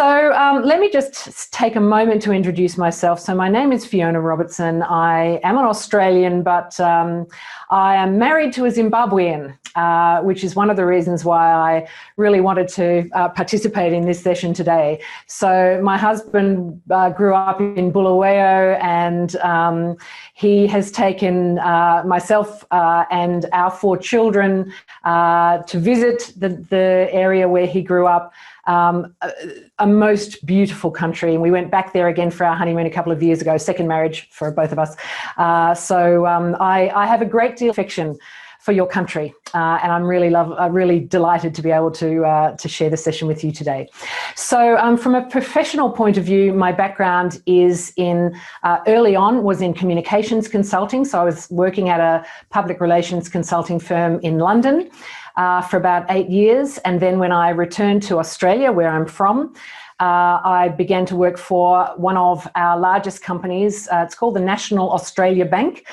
Let me just take a moment to introduce myself. So my name is Fiona Robertson. I am an Australian, but I am married to a Zimbabwean, which is one of the reasons why I really wanted to participate in this session today. So my husband grew up in Bulawayo, and he has taken myself and our 4 children to visit the area where he grew up. A most beautiful country, and we went back there again for our honeymoon a couple of years ago, second marriage for both of us. I have a great deal of affection for your country, and I'm really delighted to be able to share the session with you today. So from a professional point of view, my background is early on was in communications consulting. So I was working at a public relations consulting firm in London for about 8 years. And then when I returned to Australia, where I'm from, I began to work for one of our largest companies. It's called the National Australia Bank.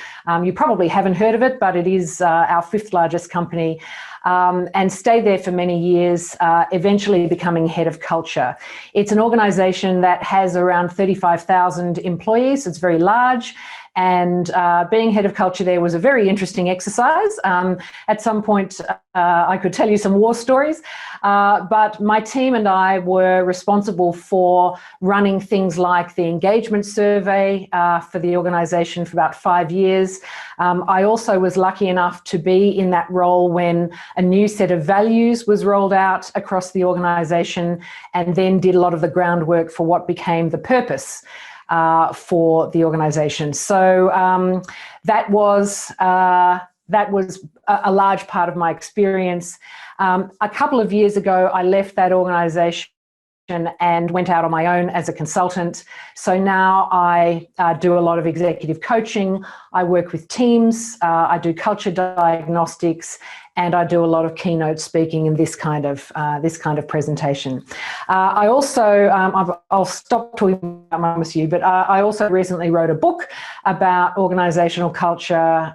You probably haven't heard of it, but it is our 5th largest company, and stayed there for many years, eventually becoming head of culture. It's an organisation that has around 35,000 employees. So it's very large. And being head of culture there was a very interesting exercise. At some point, I could tell you some war stories, but my team and I were responsible for running things like the engagement survey for the organisation for about 5 years. I also was lucky enough to be in that role when a new set of values was rolled out across the organisation, and then did a lot of the groundwork for what became the purpose for the organisation. So that was a large part of my experience. A couple of years ago, I left that organisation and went out on my own as a consultant. So now I do a lot of executive coaching. I work with teams. I do culture diagnostics, and I do a lot of keynote speaking and this kind of presentation. I also, I'll stop talking about my you, but I also recently wrote a book about organisational culture,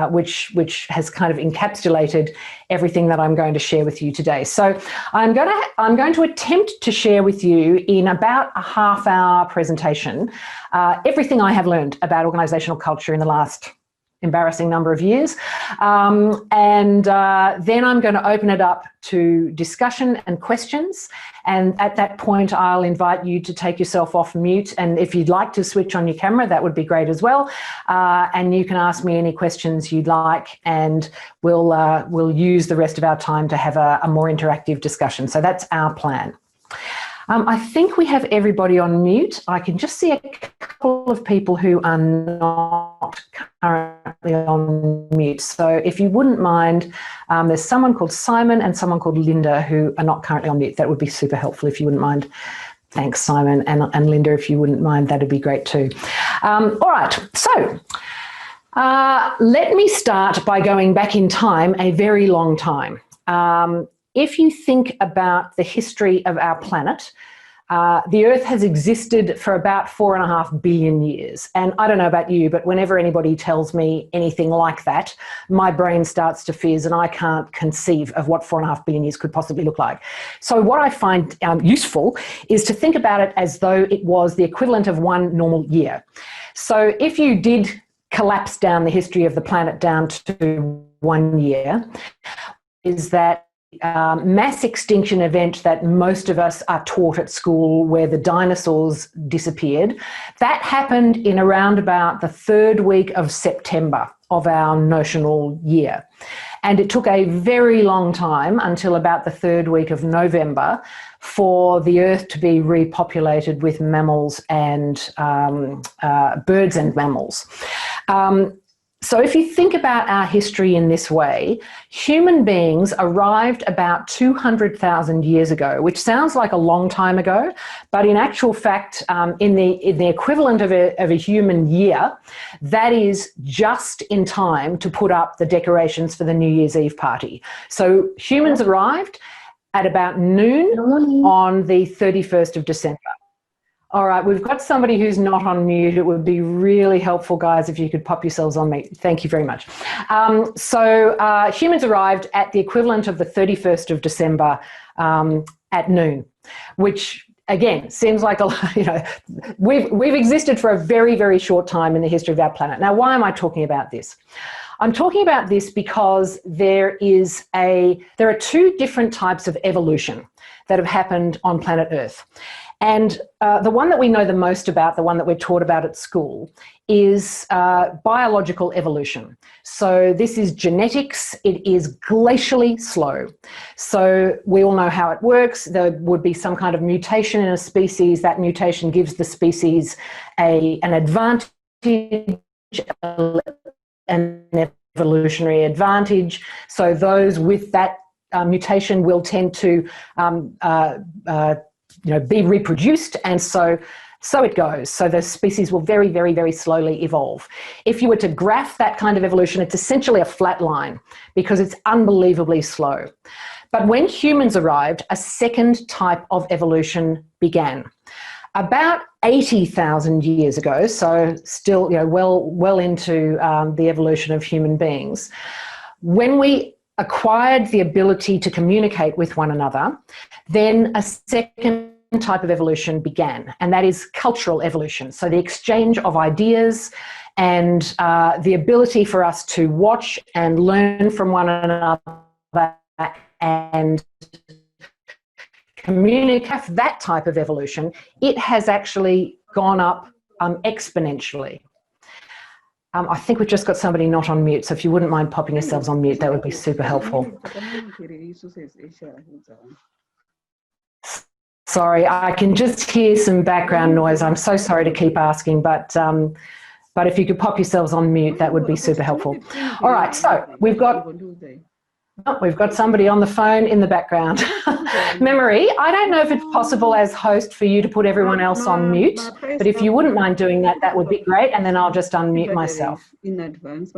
which has kind of encapsulated everything that I'm going to share with you today. So I'm going to attempt to share with you in about a half-hour presentation everything I have learned about organisational culture in the last embarrassing number of years. Then I'm going to open it up to discussion and questions. And at that point, I'll invite you to take yourself off mute. And if you'd like to switch on your camera, that would be great as well. And you can ask me any questions you'd like, and we'll use the rest of our time to have a more interactive discussion. So that's our plan. I think we have everybody on mute. I can just see a couple of people who are not currently on mute. So if you wouldn't mind, there's someone called Simon and someone called Linda who are not currently on mute. That would be super helpful if you wouldn't mind. Thanks, Simon. And Linda, if you wouldn't mind, that'd be great too. All right, so let me start by going back in time, a very long time. If you think about the history of our planet, the Earth has existed for about 4.5 billion years. And I don't know about you, but whenever anybody tells me anything like that, my brain starts to fizz and I can't conceive of what 4.5 billion years could possibly look like. So what I find useful is to think about it as though it was the equivalent of one normal year. So if you did collapse down the history of the planet down to 1 year, is that mass extinction event that most of us are taught at school, where the dinosaurs disappeared, that happened in around about the 3rd week of September of our notional year. And it took a very long time, until about the 3rd week of November, for the Earth to be repopulated with mammals and birds and mammals. So if you think about our history in this way, human beings arrived about 200,000 years ago, which sounds like a long time ago, but in actual fact, in the equivalent of a human year, that is just in time to put up the decorations for the New Year's Eve party. So humans arrived at about noon on the 31st of December. All right, we've got somebody who's not on mute. It would be really helpful, guys, if you could pop yourselves on mute. Thank you very much. Humans arrived at the equivalent of the 31st of December at noon. which again seems like a lot, we've existed for a very, very short time in the history of our planet. Now, why am I talking about this? I'm talking about this because there are two different types of evolution that have happened on planet Earth. And the one that we know the most about, the one that we're taught about at school, is biological evolution. So this is genetics. It is glacially slow. So we all know how it works. There would be some kind of mutation in a species. That mutation gives the species an advantage, an evolutionary advantage. So those with that mutation will tend to be reproduced, and so it goes. So the species will very, very, very slowly evolve. If you were to graph that kind of evolution, it's essentially a flat line because it's unbelievably slow. But when humans arrived, a second type of evolution began. About 80,000 years ago, so still well into the evolution of human beings, when we acquired the ability to communicate with one another, then a second type of evolution began, and that is cultural evolution. So the exchange of ideas and the ability for us to watch and learn from one another and communicate, that type of evolution, it has actually gone up exponentially. I think we've just got somebody not on mute, so if you wouldn't mind popping yourselves on mute, that would be super helpful. Sorry, I can just hear some background noise. I'm so sorry to keep asking, but if you could pop yourselves on mute, that would be super helpful. All right, so we've got somebody on the phone in the background. Memory, I don't know if it's possible as host for you to put everyone else on mute, but if you wouldn't mind doing that, that would be great, and then I'll just unmute myself. In advance,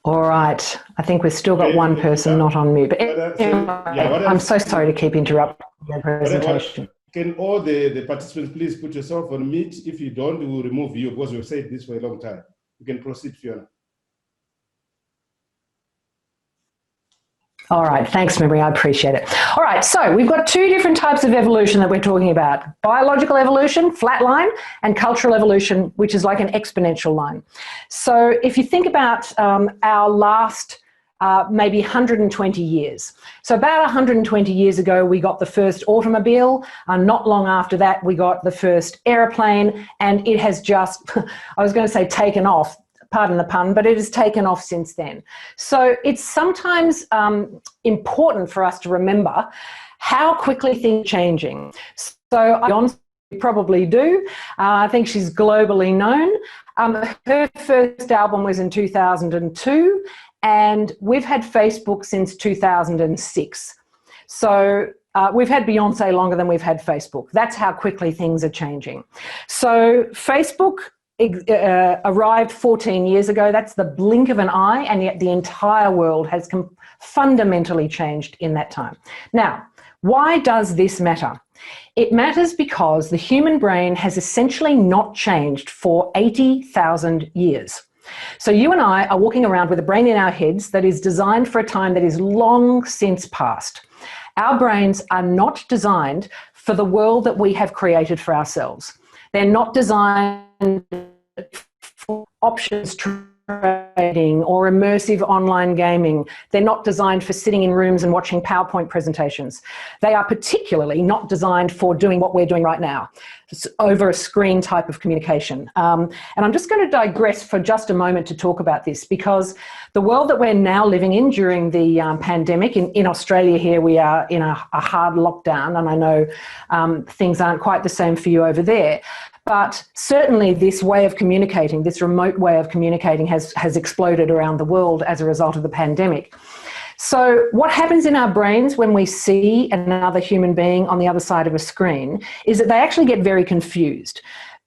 all right, I think we've still got one person not on mute, but anyway, I'm so sorry to keep interrupting your presentation. Can all the participants please put yourself on mute? If you don't, we will remove you because we've said this for a long time. You can proceed, Fiona. All right, thanks, Memory, I appreciate it. All right, so we've got two different types of evolution that we're talking about. Biological evolution, flat line, and cultural evolution, which is like an exponential line. So if you think about our last maybe 120 years. So about 120 years ago, we got the first automobile. Not long after that, we got the first aeroplane, and it has just, I was going to say taken off, pardon the pun, but it has taken off since then. So it's sometimes important for us to remember how quickly things are changing. So Beyoncé probably do. I think she's globally known. Her first album was in 2002, and we've had Facebook since 2006. So we've had Beyonce longer than we've had Facebook. That's how quickly things are changing. So Facebook arrived 14 years ago. That's the blink of an eye, and yet the entire world has fundamentally changed in that time. Now, why does this matter? It matters because the human brain has essentially not changed for 80,000 years. So you and I are walking around with a brain in our heads that is designed for a time that is long since past. Our brains are not designed for the world that we have created for ourselves. They're not designed for options trading or immersive online gaming. They're not designed for sitting in rooms and watching PowerPoint presentations. They are particularly not designed for doing what we're doing right now, over a screen type of communication. And I'm just going to digress for just a moment to talk about this, because the world that we're now living in during the pandemic, in Australia here, we are in a hard lockdown, and I know things aren't quite the same for you over there. But certainly this way of communicating, this remote way of communicating has exploded around the world as a result of the pandemic. So what happens in our brains when we see another human being on the other side of a screen is that they actually get very confused.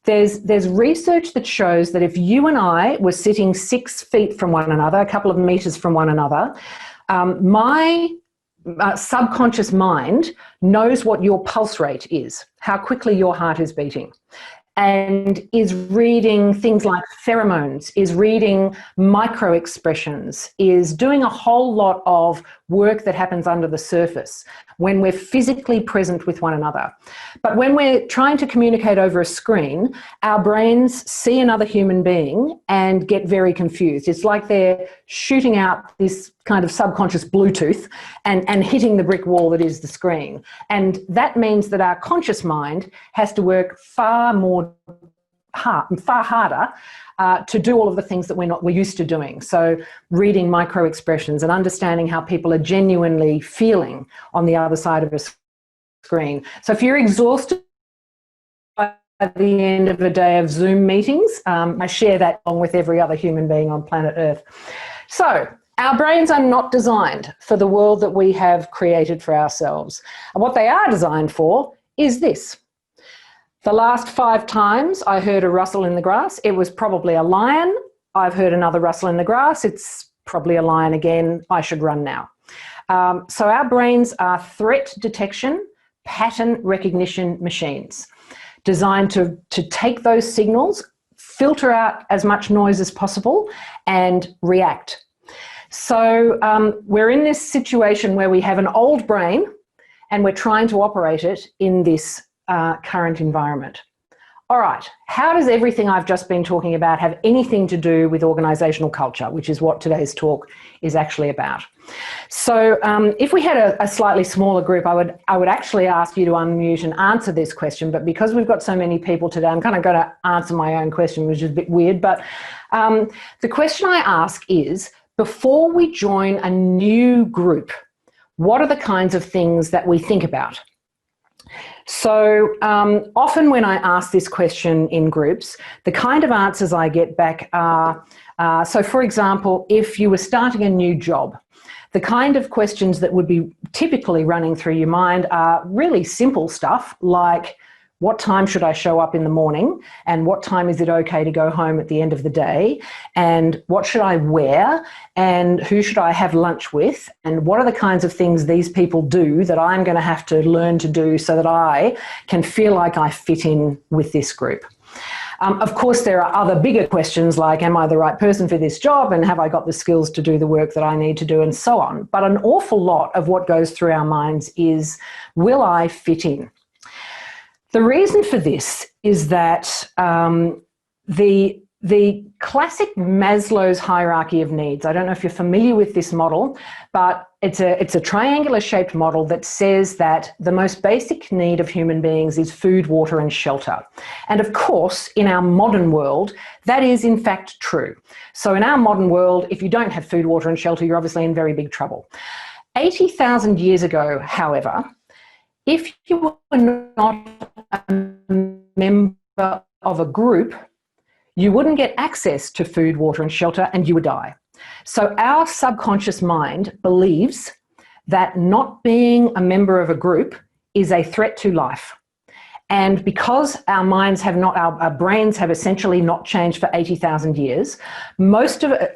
There's research that shows that if you and I were sitting 6 feet from one another, a couple of meters from one another, my subconscious mind knows what your pulse rate is, how quickly your heart is beating. and is reading things like pheromones, is reading micro expressions, is doing a whole lot of work that happens under the surface when we're physically present with one another. But when we're trying to communicate over a screen, our brains see another human being and get very confused. It's like they're shooting out this kind of subconscious Bluetooth and hitting the brick wall that is the screen. And that means that our conscious mind has to work far harder to do all of the things that we're used to doing. So reading micro expressions and understanding how people are genuinely feeling on the other side of a screen. So if you're exhausted at the end of a day of Zoom meetings, I share that along with every other human being on planet Earth. So our brains are not designed for the world that we have created for ourselves. And what they are designed for is this. The last 5 times I heard a rustle in the grass, it was probably a lion. I've heard another rustle in the grass, it's probably a lion again. I should run now. So our brains are threat detection, pattern recognition machines designed to take those signals, filter out as much noise as possible and react. So we're in this situation where we have an old brain and we're trying to operate it in this current environment. All right, how does everything I've just been talking about have anything to do with organisational culture, which is what today's talk is actually about? So if we had a slightly smaller group, I would actually ask you to unmute and answer this question, but because we've got so many people today, I'm kind of going to answer my own question, which is a bit weird, but the question I ask is, before we join a new group, what are the kinds of things that we think about? So often when I ask this question in groups, the kind of answers I get back are, so for example, if you were starting a new job, the kind of questions that would be typically running through your mind are really simple stuff like, what time should I show up in the morning? And what time is it okay to go home at the end of the day? And what should I wear? And who should I have lunch with? And what are the kinds of things these people do that I'm going to have to learn to do so that I can feel like I fit in with this group? Of course, there are other bigger questions like, am I the right person for this job? And have I got the skills to do the work that I need to do? And so on. But an awful lot of what goes through our minds is, will I fit in? The reason for this is that the classic Maslow's hierarchy of needs, I don't know if you're familiar with this model, but it's a triangular shaped model that says that the most basic need of human beings is food, water and shelter. And of course, in our modern world, that is in fact true. So in our modern world, if you don't have food, water and shelter, you're obviously in very big trouble. 80,000 years ago, however, if you were not a member of a group, you wouldn't get access to food, water and shelter and you would die. So our subconscious mind believes that not being a member of a group is a threat to life. And because our minds have not, our brains have essentially not changed for 80,000 years,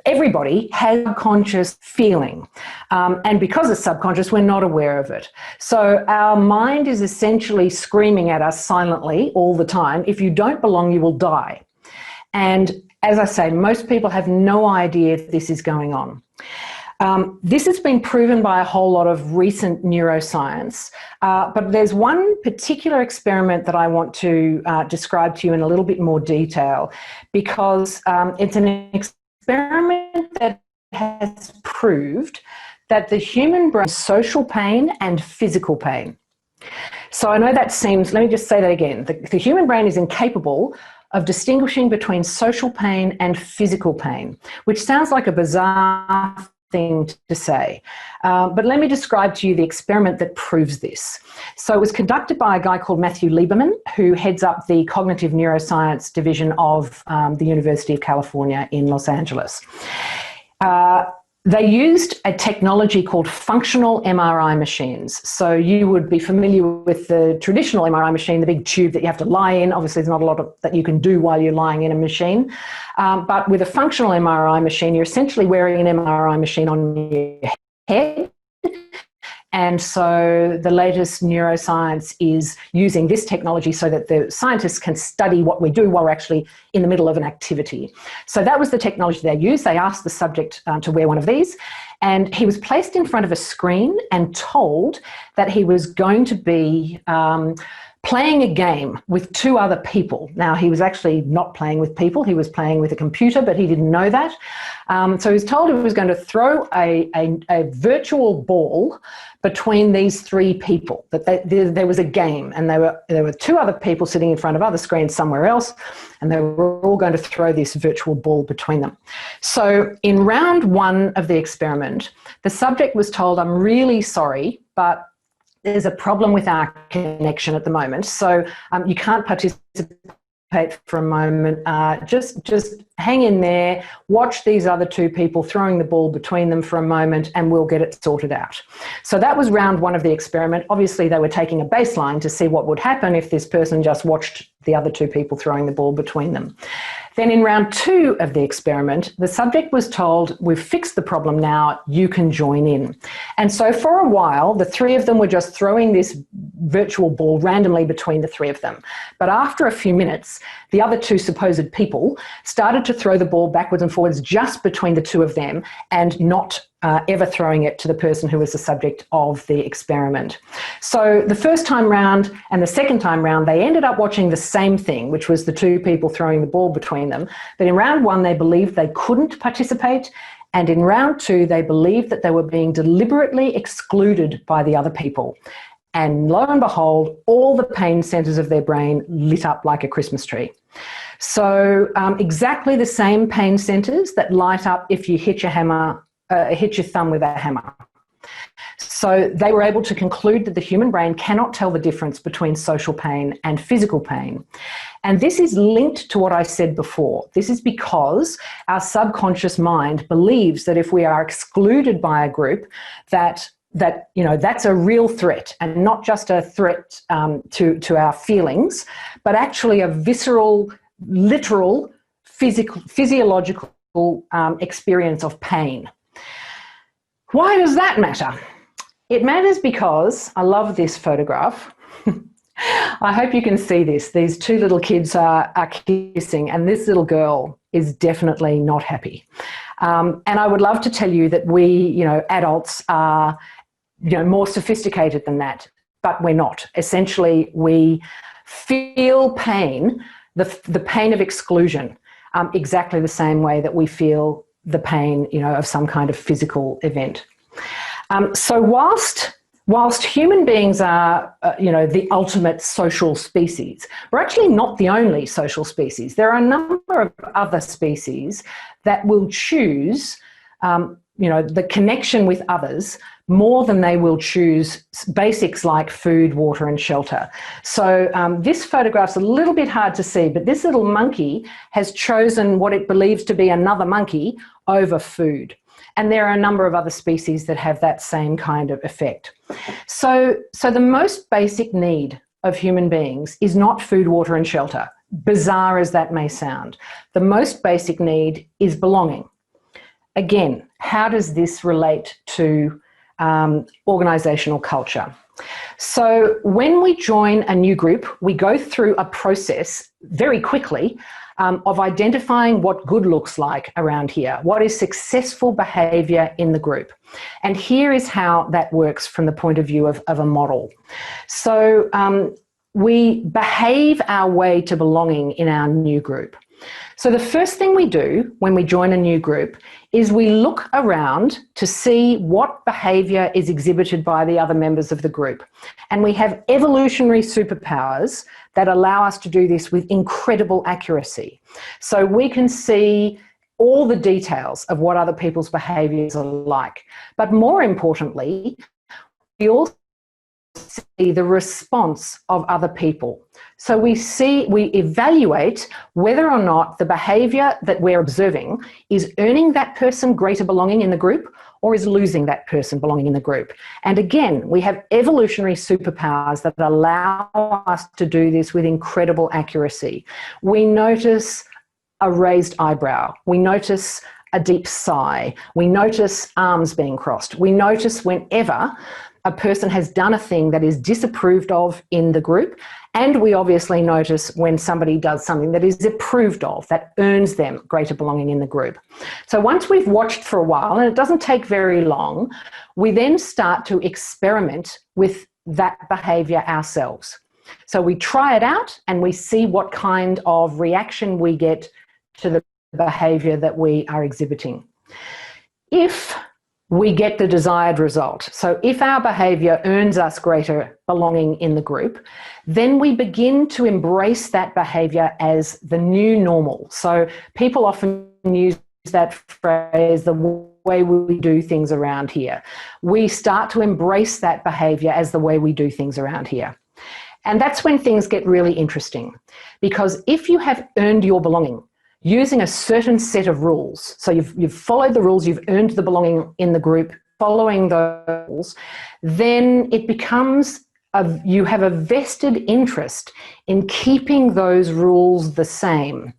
everybody has subconscious feeling. And because it's subconscious, we're not aware of it. So our mind is essentially screaming at us silently all the time, if you don't belong, you will die. And as I say, most people have no idea this is going on. This has been proven by a whole lot of recent neuroscience, but there's one particular experiment that I want to describe to you in a little bit more detail, because it's an experiment that has proved that the human brain has social pain and physical pain. So I know that seems, let me just say that again, the human brain is incapable of distinguishing between social pain and physical pain, which sounds like a bizarre thing to say. But let me describe to you the experiment that proves this. So it was conducted by a guy called Matthew Lieberman, who heads up the cognitive neuroscience division of the University of California in Los Angeles. They used a technology called functional MRI machines. So you would be familiar with the traditional MRI machine, the big tube that you have to lie in. Obviously, there's not a lot that you can do while you're lying in a machine. But with a functional MRI machine, you're essentially wearing an MRI machine on your head, And so the latest neuroscience is using this technology so that the scientists can study what we do while we're actually in the middle of an activity. So that was the technology they used. They asked the subject to wear one of these, and he was placed in front of a screen and told that he was going to be playing a game with two other people. Now, he was actually not playing with people, he was playing with a computer, but he didn't know that. So he was told he was going to throw a virtual ball between these three people, that there was a game, and there were two other people sitting in front of other screens somewhere else, and they were all going to throw this virtual ball between them. So in round one of the experiment, the subject was told, "I'm really sorry, but there's a problem with our connection at the moment, so you can't participate for a moment. Just hang in there, watch these other two people throwing the ball between them for a moment, and we'll get it sorted out." So that was round one of the experiment. Obviously, they were taking a baseline to see what would happen if this person just watched the other two people throwing the ball between them. Then in round two of the experiment, the subject was told, "We've fixed the problem now, you can join in." And so for a while, the three of them were just throwing this virtual ball randomly between the three of them. But after a few minutes, the other two supposed people started to throw the ball backwards and forwards just between the two of them, and not ever throwing it to the person who was the subject of the experiment. So the first time round and the second time round, they ended up watching the same thing, which was the two people throwing the ball between them. But in round one, they believed they couldn't participate. And in round two, they believed that they were being deliberately excluded by the other people. And lo and behold, all the pain centers of their brain lit up like a Christmas tree. So exactly the same pain centers that light up if you hit your thumb with a hammer. So they were able to conclude that the human brain cannot tell the difference between social pain and physical pain. And this is linked to what I said before. This is because our subconscious mind believes that if we are excluded by a group, that's a real threat, and not just a threat to our feelings, but actually a visceral, literal, physiological experience of pain. Why does that matter? It matters because I love this photograph. I hope you can see this. These two little kids are kissing, and this little girl is definitely not happy. And I would love to tell you that we, adults are, more sophisticated than that, but we're not. Essentially, we feel pain, the pain of exclusion, exactly the same way that we feel the pain, of some kind of physical event. So whilst human beings are, the ultimate social species, we're actually not the only social species. There are a number of other species that will choose, the connection with others more than they will choose basics like food, water, and shelter. So this photograph's a little bit hard to see, but this little monkey has chosen what it believes to be another monkey over food. And there are a number of other species that have that same kind of effect. So the most basic need of human beings is not food, water, and shelter, bizarre as that may sound. The most basic need is belonging. Again, how does this relate to organisational culture? So when we join a new group, we go through a process very quickly of identifying what good looks like around here, what is successful behaviour in the group. And here is how that works from the point of view of a model. So we behave our way to belonging in our new group. So the first thing we do when we join a new group is we look around to see what behaviour is exhibited by the other members of the group. And we have evolutionary superpowers that allow us to do this with incredible accuracy. So we can see all the details of what other people's behaviours are like. But more importantly, we also see the response of other people. So we evaluate whether or not the behaviour that we're observing is earning that person greater belonging in the group or is losing that person belonging in the group. And again, we have evolutionary superpowers that allow us to do this with incredible accuracy. We notice a raised eyebrow. We notice a deep sigh. We notice arms being crossed. We notice whenever a person has done a thing that is disapproved of in the group, and we obviously notice when somebody does something that is approved of, that earns them greater belonging in the group. So once we've watched for a while, and it doesn't take very long, we then start to experiment with that behaviour ourselves. So we try it out and we see what kind of reaction we get to the behaviour that we are exhibiting. If we get the desired result, so if our behaviour earns us greater belonging in the group, then we begin to embrace that behaviour as the new normal. So people often use that phrase, the way we do things around here. We start to embrace that behaviour as the way we do things around here. And that's when things get really interesting, because if you have earned your belonging using a certain set of rules, so you've followed the rules, you've earned the belonging in the group, following those rules, then it becomes, you have a vested interest in keeping those rules the same.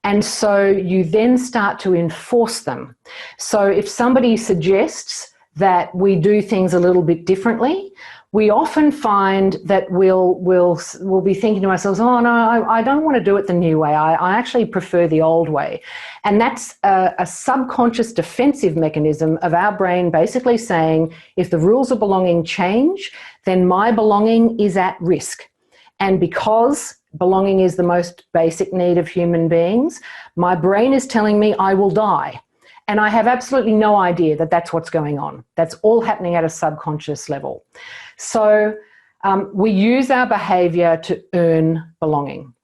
And so you then start to enforce them. So if somebody suggests that we do things a little bit differently, we often find that we'll be thinking to ourselves, oh no, I don't want to do it the new way. I actually prefer the old way. And that's a subconscious defensive mechanism of our brain basically saying, if the rules of belonging change, then my belonging is at risk. And because belonging is the most basic need of human beings, my brain is telling me I will die. And I have absolutely no idea that that's what's going on. That's all happening at a subconscious level. So we use our behaviour to earn belonging.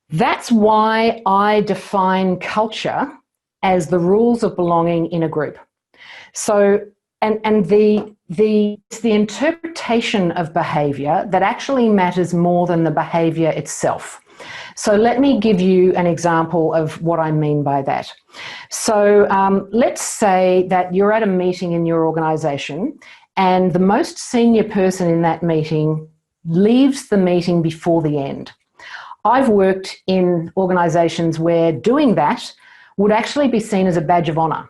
That's why I define culture as the rules of belonging in a group. So, and the interpretation of behaviour that actually matters more than the behaviour itself. So let me give you an example of what I mean by that. So let's say that you're at a meeting in your organisation and the most senior person in that meeting leaves the meeting before the end. I've worked in organisations where doing that would actually be seen as a badge of honour.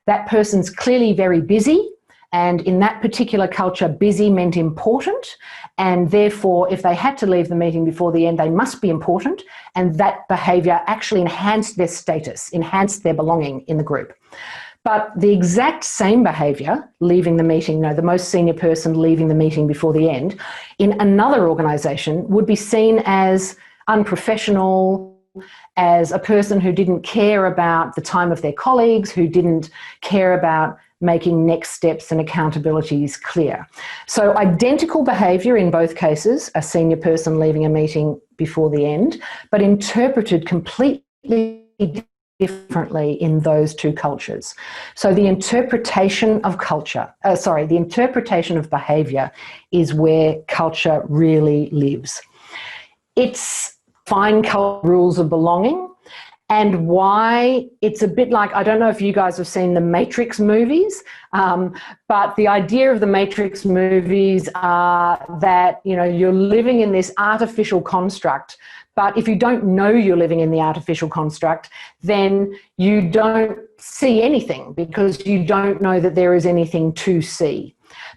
That person's clearly very busy, and in that particular culture, busy meant important, and therefore if they had to leave the meeting before the end, they must be important, and that behaviour actually enhanced their status, enhanced their belonging in the group. But the exact same behaviour, leaving the meeting, the most senior person leaving the meeting before the end, in another organisation would be seen as unprofessional, as a person who didn't care about the time of their colleagues, who didn't care about making next steps and accountabilities clear. So identical behaviour in both cases, a senior person leaving a meeting before the end, but interpreted completely differently in those two cultures. So the interpretation of the interpretation of behaviour is where culture really lives. It's fine cultural rules of belonging, and why it's a bit like, I don't know if you guys have seen the Matrix movies, but the idea of the Matrix movies are that, you're living in this artificial construct, but if you don't know you're living in the artificial construct, then you don't see anything because you don't know that there is anything to see.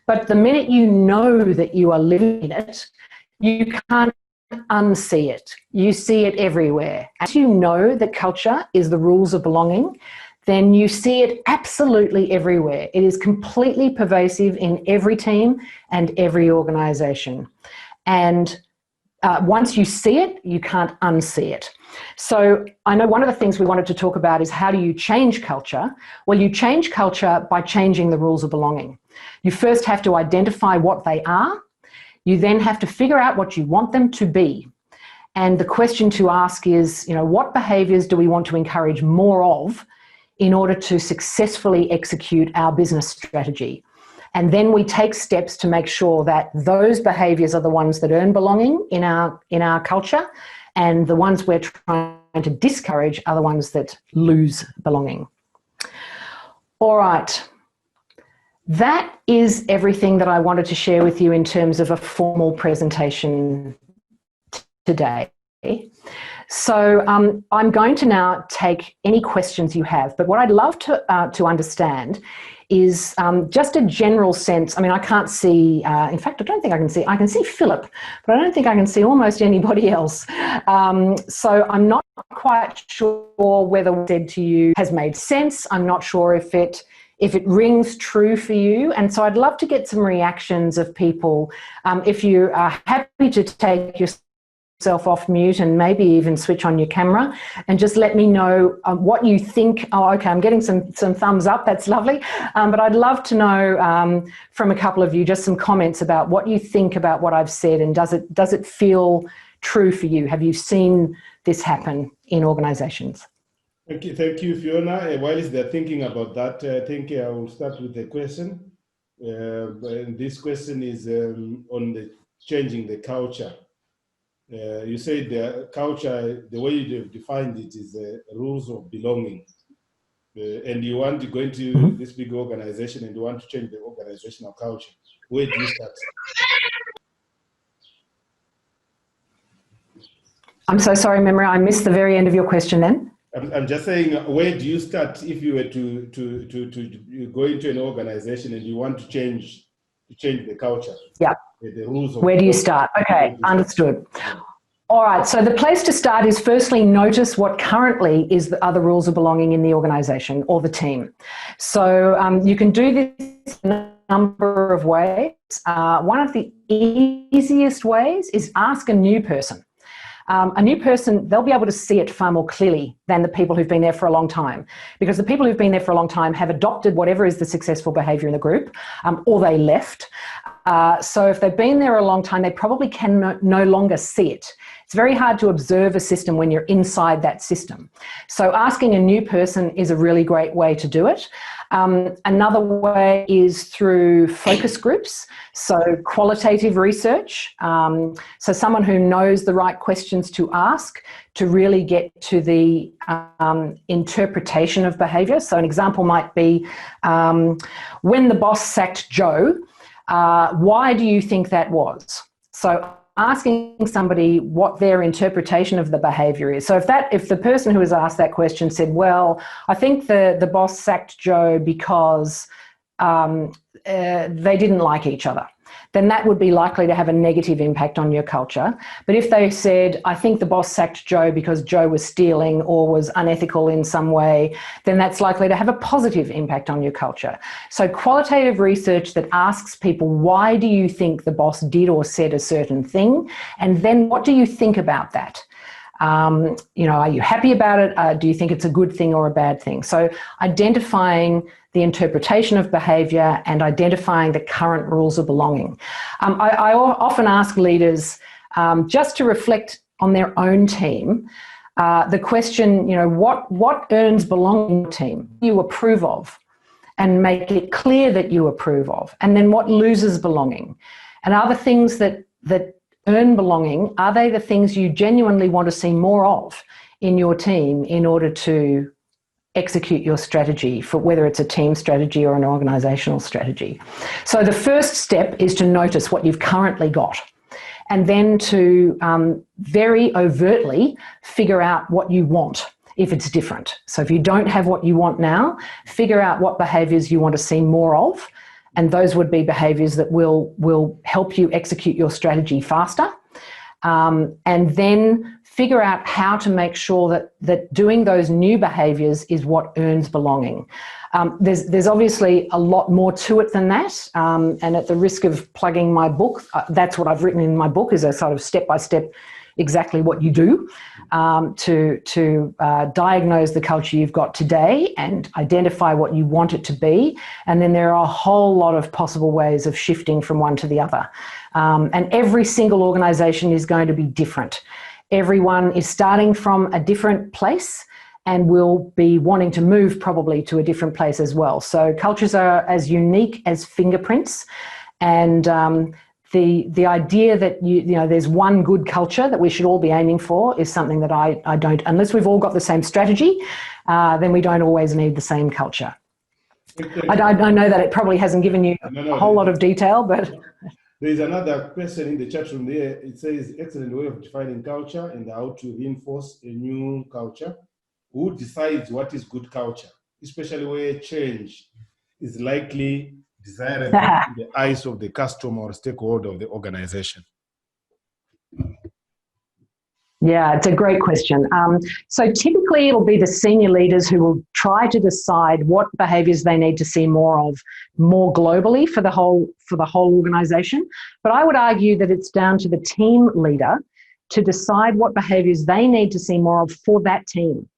But the minute you know that you are living in it, you can't unsee it. You see it everywhere. As you know that culture is the rules of belonging, then you see it absolutely everywhere. It is completely pervasive in every team and every organisation. And once you see it, you can't unsee it. So I know one of the things we wanted to talk about is how do you change culture? Well, you change culture by changing the rules of belonging. You first have to identify what they are. You then have to figure out what you want them to be. And the question to ask is, what behaviours do we want to encourage more of in order to successfully execute our business strategy? And then we take steps to make sure that those behaviours are the ones that earn belonging in our culture, and the ones we're trying to discourage are the ones that lose belonging. All right. That is everything that I wanted to share with you in terms of a formal presentation today. So I'm going to now take any questions you have, but what I'd love to understand is just a general sense. I mean, I can't see, in fact, I don't think I can see Philip, but I don't think I can see almost anybody else. So I'm not quite sure whether what I said to you has made sense. I'm not sure if it rings true for you. And so I'd love to get some reactions of people. If you are happy to take yourself off mute and maybe even switch on your camera and just let me know what you think. Oh, okay, I'm getting some thumbs up. That's lovely. But I'd love to know from a couple of you just some comments about what you think about what I've said, and does it feel true for you? Have you seen this happen in organisations? Thank you, Fiona. While they're thinking about that, I think I will start with the question. And this question is on the changing the culture. You said the culture, the way you defined it is rules of belonging. And you want to go into this big organization and you want to change the organizational culture. Where do you start? I'm so sorry, Memra, I missed the very end of your question then. I'm just saying, where do you start if you were to go into an organization and you want to change the culture? Yeah. The rules of where do you start? Okay, understood. All right, so the place to start is firstly notice what currently are the rules of belonging in the organisation or the team. So you can do this in a number of ways. One of the easiest ways is ask a new person. A new person, they'll be able to see it far more clearly than the people who've been there for a long time, because the people who've been there for a long time have adopted whatever is the successful behaviour in the group, or they left. So if they've been there a long time, they probably can no longer see it. It's very hard to observe a system when you're inside that system. So asking a new person is a really great way to do it. Another way is through focus groups, so qualitative research. So someone who knows the right questions to ask to really get to the interpretation of behaviour. So an example might be, when the boss sacked Joe, why do you think that was? So asking somebody what their interpretation of the behaviour is. So if the person who was asked that question said, well, I think the boss sacked Joe because they didn't like each other, then that would be likely to have a negative impact on your culture. But if they said, I think the boss sacked Joe because Joe was stealing or was unethical in some way, then that's likely to have a positive impact on your culture. So qualitative research that asks people, why do you think the boss did or said a certain thing? And then what do you think about that? Are you happy about it? Do you think it's a good thing or a bad thing? So identifying the interpretation of behaviour and identifying the current rules of belonging. I often ask leaders just to reflect on their own team. The question, what earns belonging in your team you approve of, and make it clear that you approve of, and then what loses belonging, and are the things that earn belonging, are they the things you genuinely want to see more of in your team in order to execute your strategy, for whether it's a team strategy or an organisational strategy? So the first step is to notice what you've currently got, and then to very overtly figure out what you want if it's different. So if you don't have what you want now, figure out what behaviours you want to see more of, and those would be behaviours that will help you execute your strategy faster. And then figure out how to make sure that doing those new behaviours is what earns belonging. There's obviously a lot more to it than that. And at the risk of plugging my book, that's what I've written in my book, is a sort of step-by-step exactly what you do to diagnose the culture you've got today and identify what you want it to be. And then there are a whole lot of possible ways of shifting from one to the other. And every single organisation is going to be different. Everyone is starting from a different place and will be wanting to move probably to a different place as well. So cultures are as unique as fingerprints, and the idea that there's one good culture that we should all be aiming for is something that I don't, unless we've all got the same strategy, then we don't always need the same culture. I know that it probably hasn't given you a whole lot of detail, but There is another question in the chat room there. It says, excellent way of defining culture and how to reinforce a new culture. Who decides what is good culture, especially where change is likely desirable in the eyes of the customer or stakeholder of the organization? Yeah, it's a great question. So typically it'll be the senior leaders who will try to decide what behaviours they need to see more of, more globally for the whole organisation. But I would argue that it's down to the team leader to decide what behaviours they need to see more of for that team.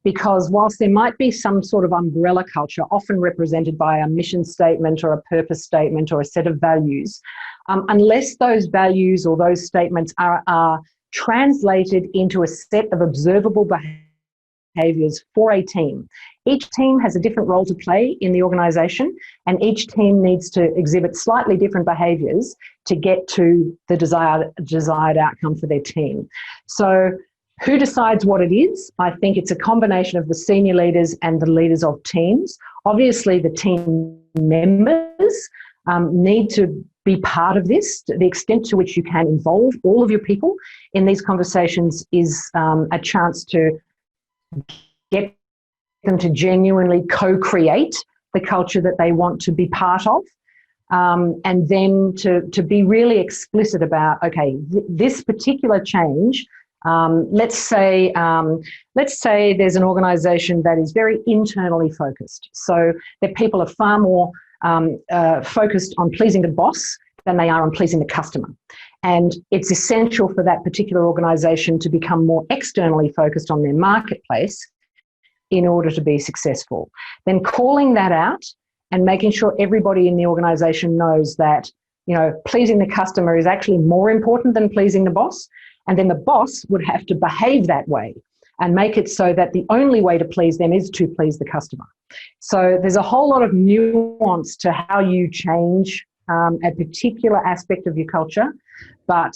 Because whilst there might be some sort of umbrella culture, often represented by a mission statement or a purpose statement or a set of values, unless those values or those statements are translated into a set of observable behaviours for a team. Each team has a different role to play in the organisation, and each team needs to exhibit slightly different behaviours to get to the desired outcome for their team. So who decides what it is? I think it's a combination of the senior leaders and the leaders of teams. Obviously, the team members need to be part of this. The extent to which you can involve all of your people in these conversations is a chance to get them to genuinely co-create the culture that they want to be part of. And then to be really explicit about, okay, this particular change, let's say there's an organisation that is very internally focused. So that people are far more focused on pleasing the boss than they are on pleasing the customer. And it's essential for that particular organisation to become more externally focused on their marketplace in order to be successful. Then calling that out and making sure everybody in the organisation knows that, you know, pleasing the customer is actually more important than pleasing the boss. And then the boss would have to behave that way and make it so that the only way to please them is to please the customer. So there's a whole lot of nuance to how you change a particular aspect of your culture. But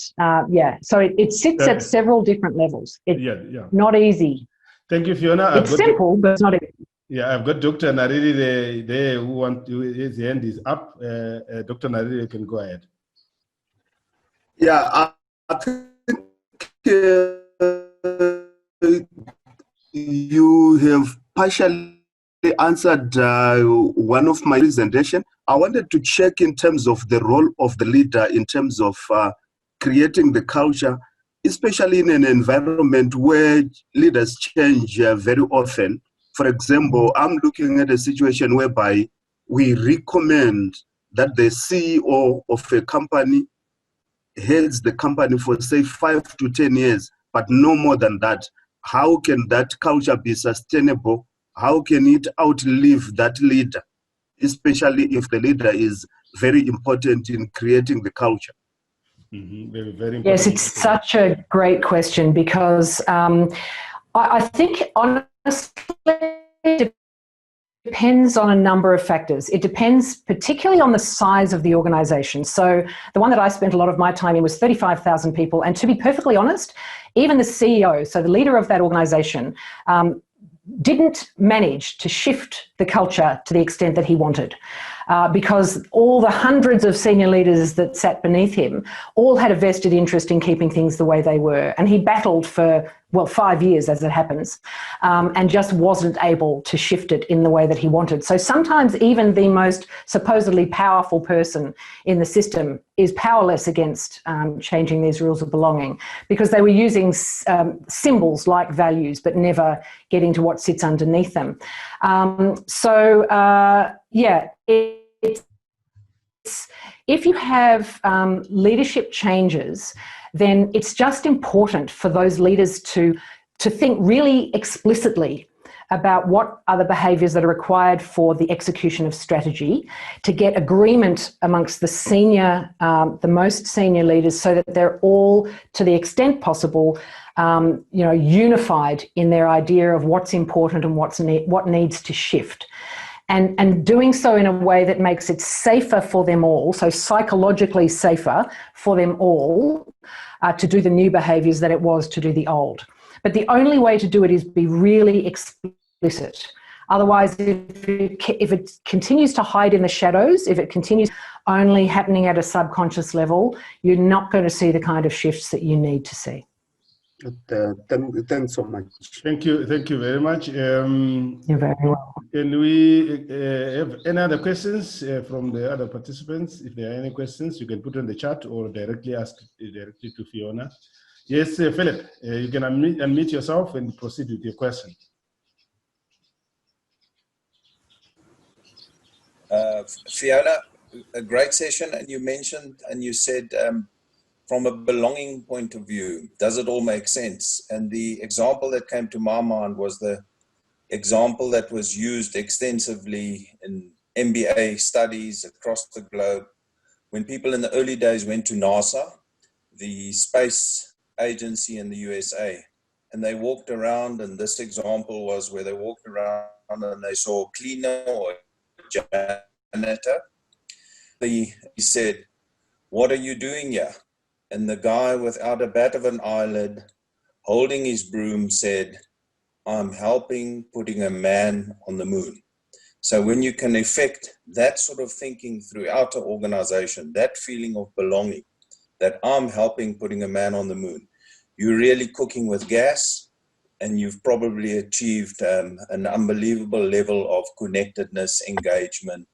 yeah, so it sits at several different levels. It's not easy. Thank you, Fiona. It's simple, but it's not easy. Yeah, I've got Dr. Nariri there who want to, his hand is up. Dr. Nariri, you can go ahead. Yeah, I think you have partially answered one of my presentation. I wanted to check in terms of the role of the leader in terms of creating the culture, especially in an environment where leaders change very often. For example, I'm looking at a situation whereby we recommend that the CEO of a company heads the company for say 5 to 10 years, but no more than that. How can that culture be sustainable? How can it outlive that leader, especially if the leader is very important in creating the culture? Mm-hmm. Very, very important. Yes, it's such a great question because I think honestly it depends on a number of factors. It depends particularly on the size of the organisation. So the one that I spent a lot of my time in was 35,000 people. And to be perfectly honest, even the CEO, so the leader of that organisation, didn't manage to shift the culture to the extent that he wanted. Because all the hundreds of senior leaders that sat beneath him all had a vested interest in keeping things the way they were. And he battled for, well, 5 years as it happens, and just wasn't able to shift it in the way that he wanted. So sometimes even the most supposedly powerful person in the system is powerless against changing these rules of belonging because they were using symbols like values, but never getting to what sits underneath them. Yeah, if you have leadership changes, then it's just important for those leaders to think really explicitly about what are the behaviours that are required for the execution of strategy, to get agreement amongst the most senior leaders so that they're all, to the extent possible, unified in their idea of what's important and what needs to shift. And doing so in a way that makes it safer for them all, so psychologically safer for them all to do the new behaviours than it was to do the old. But the only way to do it is be really explicit. Otherwise, if it continues to hide in the shadows, if it continues only happening at a subconscious level, you're not going to see the kind of shifts that you need to see. Thanks so much. Thank you very much. You're very welcome. Can we have any other questions from the other participants? If there are any questions, you can put on the chat or directly ask directly to Fiona. Yes, Philip, you can unmute yourself and proceed with your question. Fiona, a great session, and you mentioned and you said from a belonging point of view, does it all make sense? And the example that came to my mind was the example that was used extensively in MBA studies across the globe. When people in the early days went to NASA, the space agency in the USA, and they walked around, and this example was where they walked around and they saw a cleaner or a janitor. He said, "What are you doing here?" And the guy, without a bat of an eyelid, holding his broom, said, "I'm helping putting a man on the moon." So when you can effect that sort of thinking throughout an organization, that feeling of belonging, that I'm helping putting a man on the moon, you're really cooking with gas, and you've probably achieved an unbelievable level of connectedness, engagement,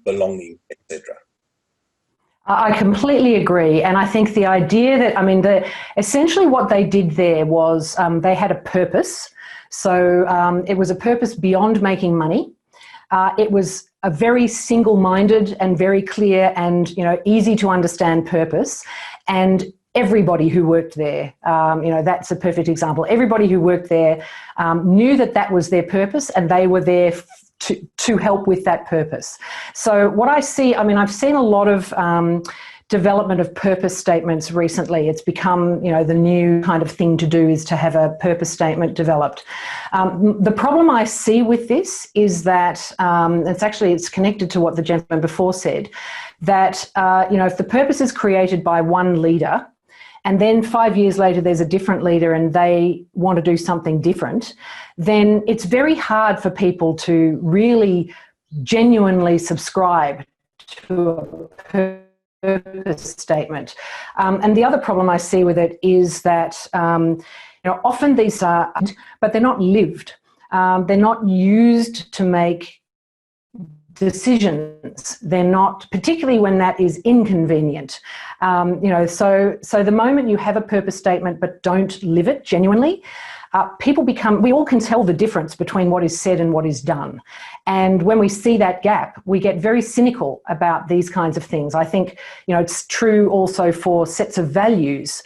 belonging, etc. I completely agree. And I think the idea that, I mean, essentially what they did there was they had a purpose. So it was a purpose beyond making money. It was a very single-minded and very clear and, easy to understand purpose. And everybody who worked there, that's a perfect example. Everybody who worked there knew that that was their purpose, and they were there to help with that purpose. So what I see, I mean, I've seen a lot of development of purpose statements recently. It's become, the new kind of thing to do is to have a purpose statement developed. The problem I see with this is that, it's connected to what the gentleman before said, that, if the purpose is created by one leader, and then 5 years later there's a different leader and they want to do something different, then it's very hard for people to really genuinely subscribe to a purpose statement. And the other problem I see with it is that, often these are, but they're not lived. They're not used to make decisions. They're not, particularly when that is inconvenient. So the moment you have a purpose statement but don't live it genuinely, we all can tell the difference between what is said and what is done. And when we see that gap, we get very cynical about these kinds of things. I think, it's true also for sets of values.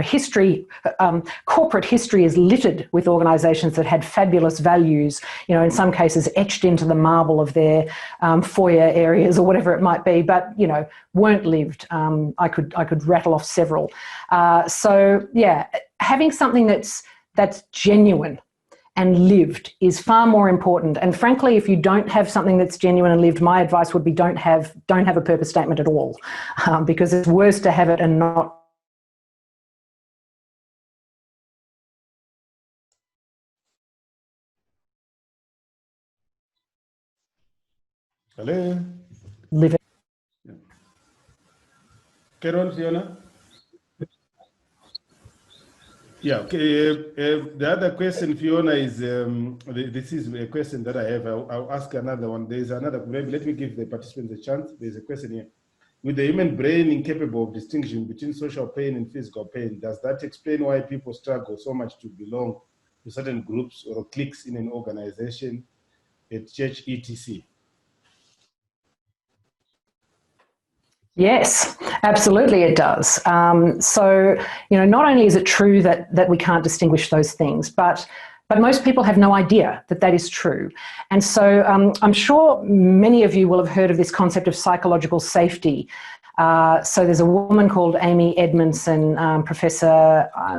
History, corporate history is littered with organisations that had fabulous values, in some cases etched into the marble of their foyer areas or whatever it might be, but, weren't lived. I could rattle off several. Having something that's genuine and lived is far more important. And frankly, if you don't have something that's genuine and lived, my advice would be don't have a purpose statement at all, because it's worse to have it and not. Hello. Live it. Yeah. Carol, Fiona. Yeah, okay. The other question, Fiona, is this is a question that I have. I'll ask another one. There's another, maybe let me give the participants a chance. There's a question here. With the human brain incapable of distinction between social pain and physical pain, does that explain why people struggle so much to belong to certain groups or cliques in an organization, at church, etc.? Yes, absolutely it does. Not only is it true that we can't distinguish those things, but most people have no idea that is true. And so I'm sure many of you will have heard of this concept of psychological safety. So there's a woman called Amy Edmondson, professor, I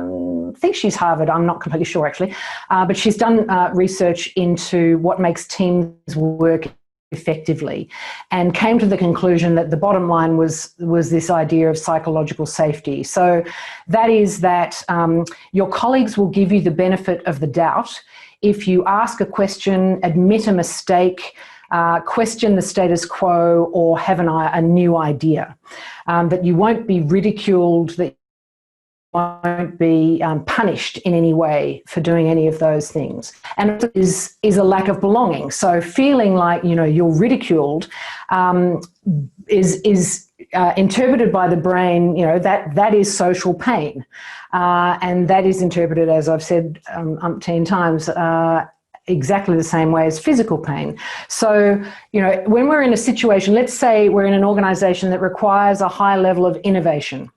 think she's Harvard, I'm not completely sure actually, but she's done research into what makes teams work effectively, and came to the conclusion that the bottom line was this idea of psychological safety. So that is that your colleagues will give you the benefit of the doubt if you ask a question, admit a mistake, question the status quo, or have a new idea. That you won't be ridiculed, that won't be punished in any way for doing any of those things. And it is a lack of belonging. So feeling like, you're ridiculed is interpreted by the brain, that is social pain. And that is interpreted, as I've said umpteen times, exactly the same way as physical pain. So, when we're in a situation, let's say we're in an organisation that requires a high level of innovation,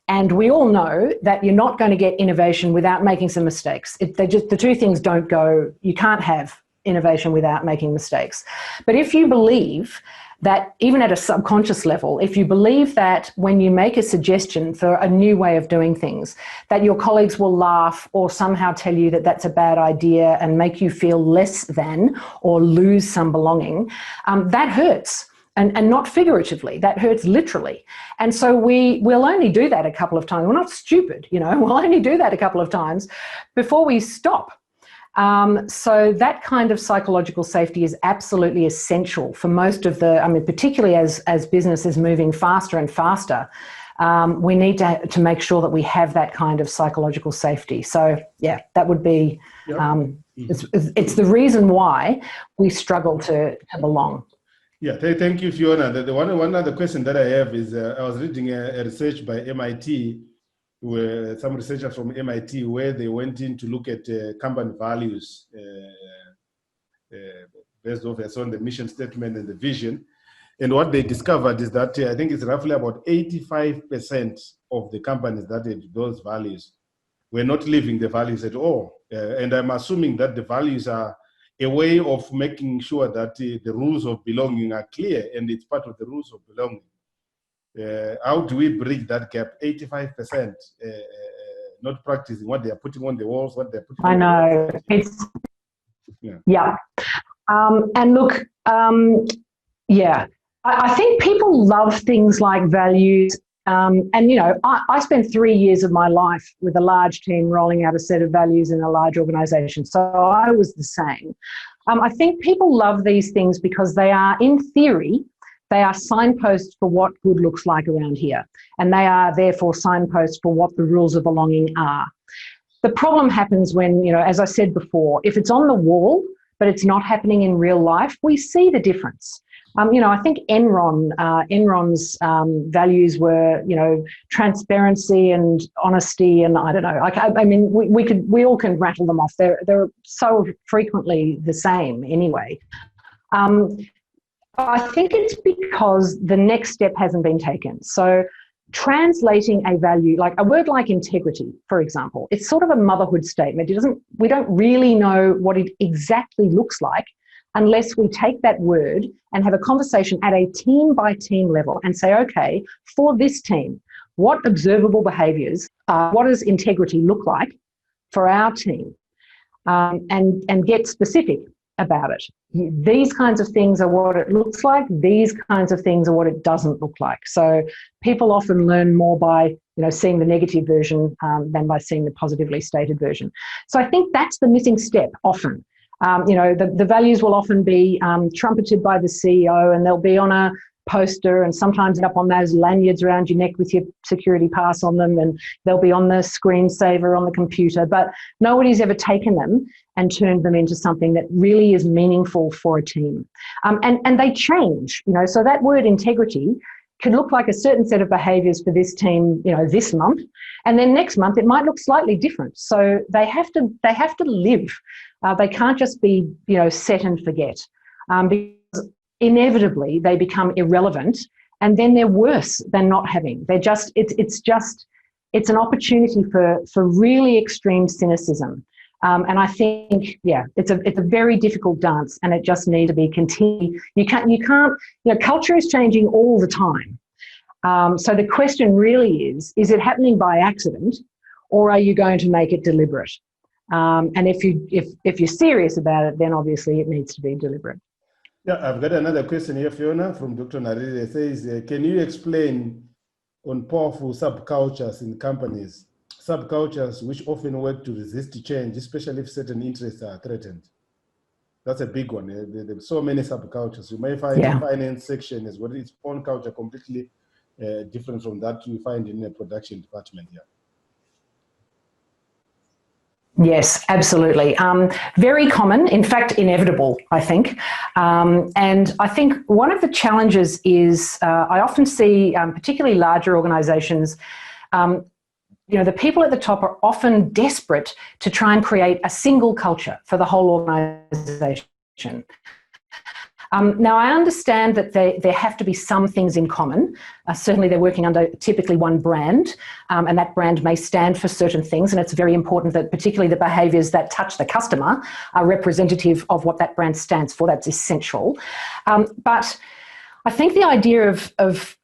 and we all know that you're not going to get innovation without making some mistakes. The two things don't go, you can't have innovation without making mistakes. But if you believe that, even at a subconscious level, if you believe that when you make a suggestion for a new way of doing things, that your colleagues will laugh or somehow tell you that that's a bad idea and make you feel less than or lose some belonging, that hurts. And not figuratively, that hurts literally. And so we'll only do that a couple of times. We're not stupid, we'll only do that a couple of times before we stop. So that kind of psychological safety is absolutely essential for most of particularly as business is moving faster and faster, we need to make sure that we have that kind of psychological safety. So yeah, that would be, it's the reason why we struggle to belong. Yeah, thank you, Fiona. The one other question that I have is, I was reading a research by MIT, where some researchers from MIT, where they went in to look at company values based on the mission statement and the vision. And what they discovered is that I think it's roughly about 85% of the companies that had those values were not living the values at all. And I'm assuming that the values are a way of making sure that the rules of belonging are clear, and it's part of the rules of belonging. How do we bridge that gap? 85% not practicing what they are putting on the walls, what they're putting on the walls. It's, yeah. And look, I think people love things like values. I spent 3 years of my life with a large team rolling out a set of values in a large organisation. So I was the same. I think people love these things because they are, in theory, they are signposts for what good looks like around here. And they are therefore signposts for what the rules of belonging are. The problem happens when, as I said before, if it's on the wall, but it's not happening in real life, we see the difference. I think Enron's values were, transparency and honesty, and I don't know. We all can rattle them off. They're so frequently the same anyway. I think it's because the next step hasn't been taken. So translating a value, like a word like integrity, for example, it's sort of a motherhood statement. We don't really know what it exactly looks like unless we take that word and have a conversation at a team by team level and say, okay, for this team, what observable behaviours, what does integrity look like for our team? And get specific about it. These kinds of things are what it looks like. These kinds of things are what it doesn't look like. So people often learn more by, seeing the negative version than by seeing the positively stated version. So I think that's the missing step often. The values will often be trumpeted by the CEO, and they'll be on a poster and sometimes up on those lanyards around your neck with your security pass on them, and they'll be on the screensaver on the computer, but nobody's ever taken them and turned them into something that really is meaningful for a team. And they change, so that word integrity can look like a certain set of behaviours for this team, this month, and then next month it might look slightly different. So they have to live. They can't just be, set and forget, because inevitably they become irrelevant, and then they're worse than not having. It's an opportunity for really extreme cynicism. And I think, it's a very difficult dance, and it just needs to be continued. You can't, culture is changing all the time. So the question really is it happening by accident, or are you going to make it deliberate? And if you're serious about it, then obviously it needs to be deliberate. Yeah, I've got another question here, Fiona, from Dr. Narire. It says, can you explain on powerful subcultures in companies, subcultures which often work to resist change, especially if certain interests are threatened? That's a big one. There's so many subcultures. You may find the finance section has got its own culture completely different from that you find in a production department. Yeah. Yes, absolutely. Very common, in fact, inevitable, I think. And I think one of the challenges is I often see, particularly larger organisations, the people at the top are often desperate to try and create a single culture for the whole organisation. Now, I understand that there have to be some things in common. Certainly, they're working under typically one brand, and that brand may stand for certain things, and it's very important that particularly the behaviours that touch the customer are representative of what that brand stands for. That's essential. But I think the idea of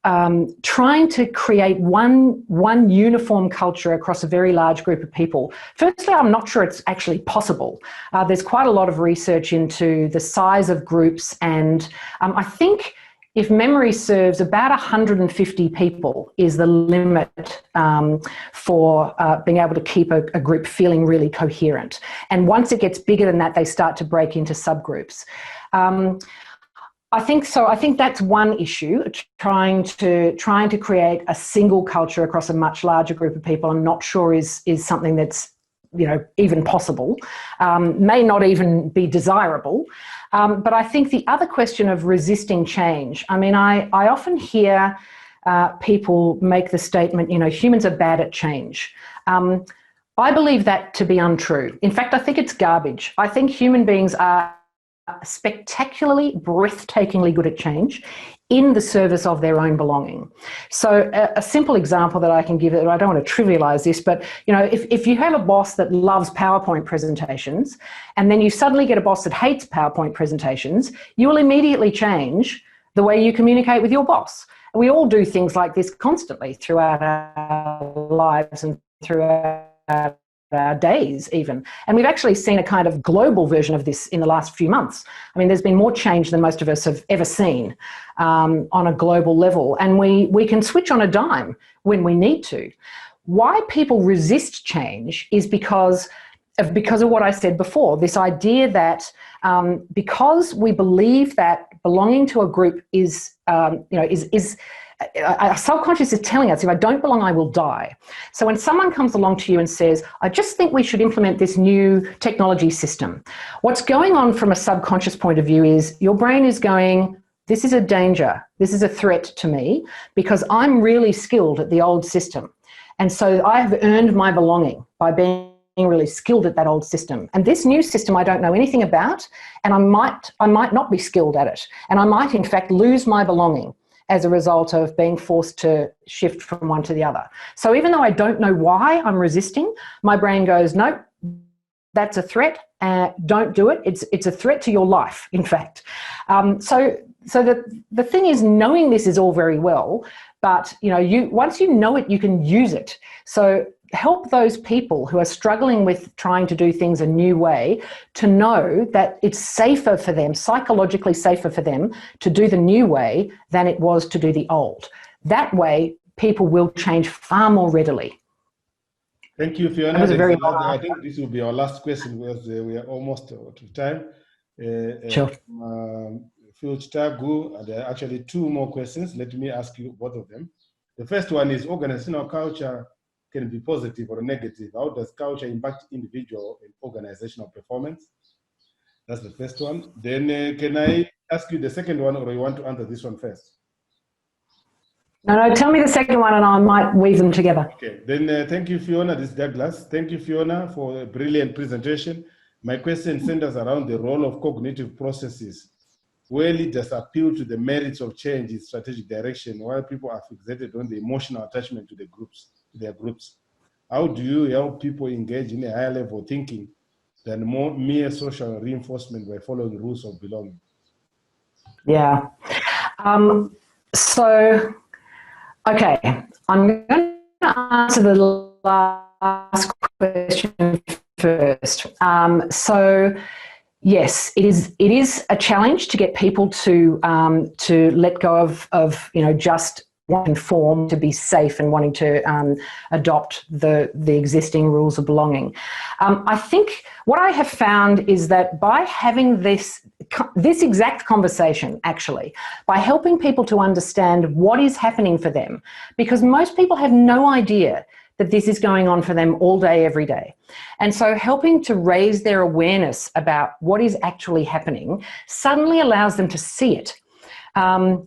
trying to create one uniform culture across a very large group of people, firstly, I'm not sure it's actually possible. There's quite a lot of research into the size of groups, and I think if memory serves, about 150 people is the limit for being able to keep a group feeling really coherent. And once it gets bigger than that, they start to break into subgroups. I think so. I think that's one issue, trying to create a single culture across a much larger group of people. I'm not sure is something that's even possible, may not even be desirable. But I think the other question of resisting change. I mean, I often hear people make the statement, humans are bad at change. I believe that to be untrue. In fact, I think it's garbage. I think human beings are spectacularly, breathtakingly good at change in the service of their own belonging. So a simple example that I can give, I don't want to trivialize this, but if you have a boss that loves PowerPoint presentations and then you suddenly get a boss that hates PowerPoint presentations, you will immediately change the way you communicate with your boss. We all do things like this constantly throughout our lives and throughout our days even. And we've actually seen a kind of global version of this in the last few months. I mean, there's been more change than most of us have ever seen on a global level. And we can switch on a dime when we need to. Why people resist change is because of what I said before, this idea that because we believe that belonging to a group is our subconscious is telling us, if I don't belong, I will die. So when someone comes along to you and says, I just think we should implement this new technology system, what's going on from a subconscious point of view is your brain is going, this is a danger, this is a threat to me, because I'm really skilled at the old system. And so I have earned my belonging by being really skilled at that old system. And this new system I don't know anything about, and I might not be skilled at it. And I might, in fact, lose my belonging as a result of being forced to shift from one to the other. So even though I don't know why I'm resisting, my brain goes, nope, that's a threat, don't do it. It's a threat to your life, in fact. So the thing is, knowing this is all very well, but once you know it, you can use it. So help those people who are struggling with trying to do things a new way to know that it's safer for them, psychologically safer for them to do the new way than it was to do the old. That way, people will change far more readily. Thank you, Fiona. I think this will be our last question because we are almost out of time. Sure. Phil Chitagu, there are actually two more questions. Let me ask you both of them. The first one is, organizational culture can be positive or negative. How does culture impact individual and organizational performance? That's the first one. Then can I ask you the second one, or you want to answer this one first? No, tell me the second one and I might weave them together. Okay, then thank you, Fiona. This is Douglas. Thank you, Fiona, for a brilliant presentation. My question centers around the role of cognitive processes, where leaders appeal to the merits of change in strategic direction, while people are fixated on the emotional attachment to their groups. How do you help people engage in a higher level thinking than mere social reinforcement by following rules of belonging? Yeah. Okay, I'm going to answer the last question first. Yes, it is a challenge to get people to let go of just want to conform, to be safe, and wanting to adopt the existing rules of belonging. I think what I have found is that by having this exact conversation, actually, by helping people to understand what is happening for them, because most people have no idea that this is going on for them all day, every day. And so helping to raise their awareness about what is actually happening suddenly allows them to see it.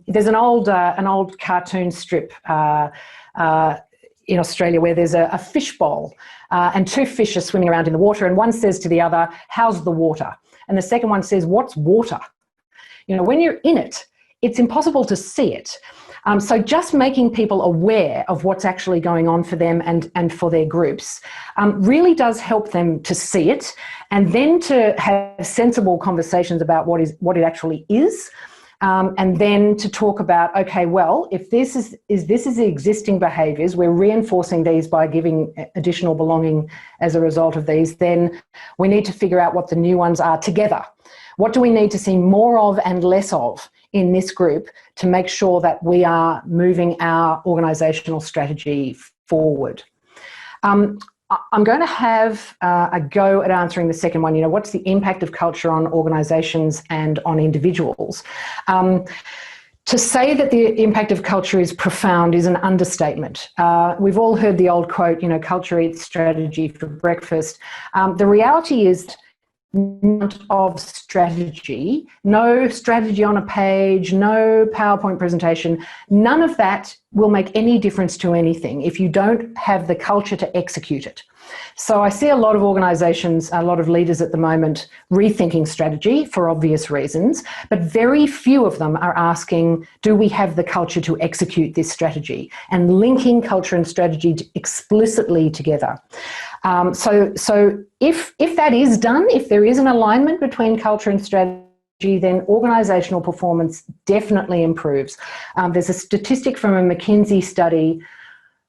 There's an old cartoon strip in Australia where there's a fish bowl and two fish are swimming around in the water, and one says to the other, "How's the water?" And the second one says, "What's water?" You know, when you're in it, it's impossible to see it. So just making people aware of what's actually going on for them and for their groups really does help them to see it, and then to have sensible conversations about what it actually is. And then to talk about, okay, well, if this is the existing behaviours, we're reinforcing these by giving additional belonging as a result of these, then we need to figure out what the new ones are together. What do we need to see more of and less of in this group to make sure that we are moving our organisational strategy forward? I'm going to have a go at answering the second one. You know, what's the impact of culture on organisations and on individuals? To say that the impact of culture is profound is an understatement. We've all heard the old quote, you know, culture eats strategy for breakfast. The reality is none of strategy, no strategy on a page, no PowerPoint presentation, none of that will make any difference to anything if you don't have the culture to execute it. So I see a lot of organisations, a lot of leaders at the moment rethinking strategy for obvious reasons, but very few of them are asking, do we have the culture to execute this strategy? And linking culture and strategy explicitly together. So if that is done, if there is an alignment between culture and strategy, then organisational performance definitely improves. There's a statistic from a McKinsey study.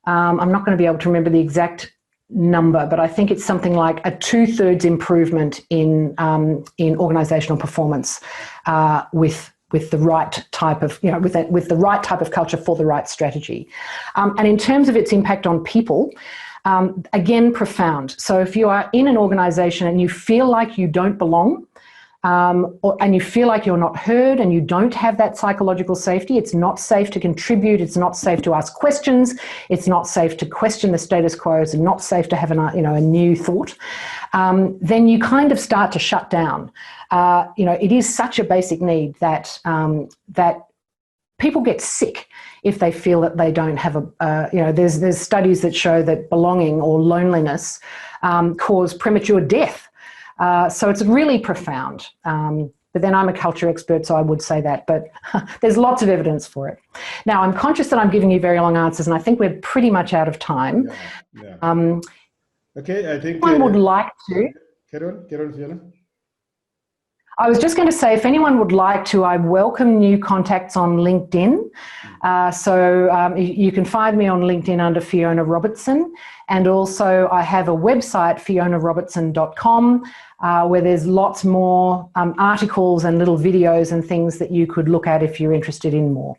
I'm not going to be able to remember the exact number, but I think it's something like a 2/3 improvement in organisational performance with the right type of, with the right type of culture for the right strategy. And in terms of its impact on people, again, profound. So if you are in an organisation and you feel like you don't belong, and you feel like you're not heard and you don't have that psychological safety, it's not safe to contribute, it's not safe to ask questions, it's not safe to question the status quo, it's not safe to have a new thought, then you kind of start to shut down. It is such a basic need that people get sick if they feel that they don't have there's studies that show that belonging or loneliness cause premature death. So it's really profound. But then I'm a culture expert, so I would say that. But there's lots of evidence for it. Now, I'm conscious that I'm giving you very long answers, and I think we're pretty much out of time. Yeah. Okay, I think... Anyone would like to... Carry on, Fiona. I was just going to say, if anyone would like to, I welcome new contacts on LinkedIn. You can find me on LinkedIn under Fiona Robertson. And also I have a website, fionarobertson.com, where there's lots more articles and little videos and things that you could look at if you're interested in more.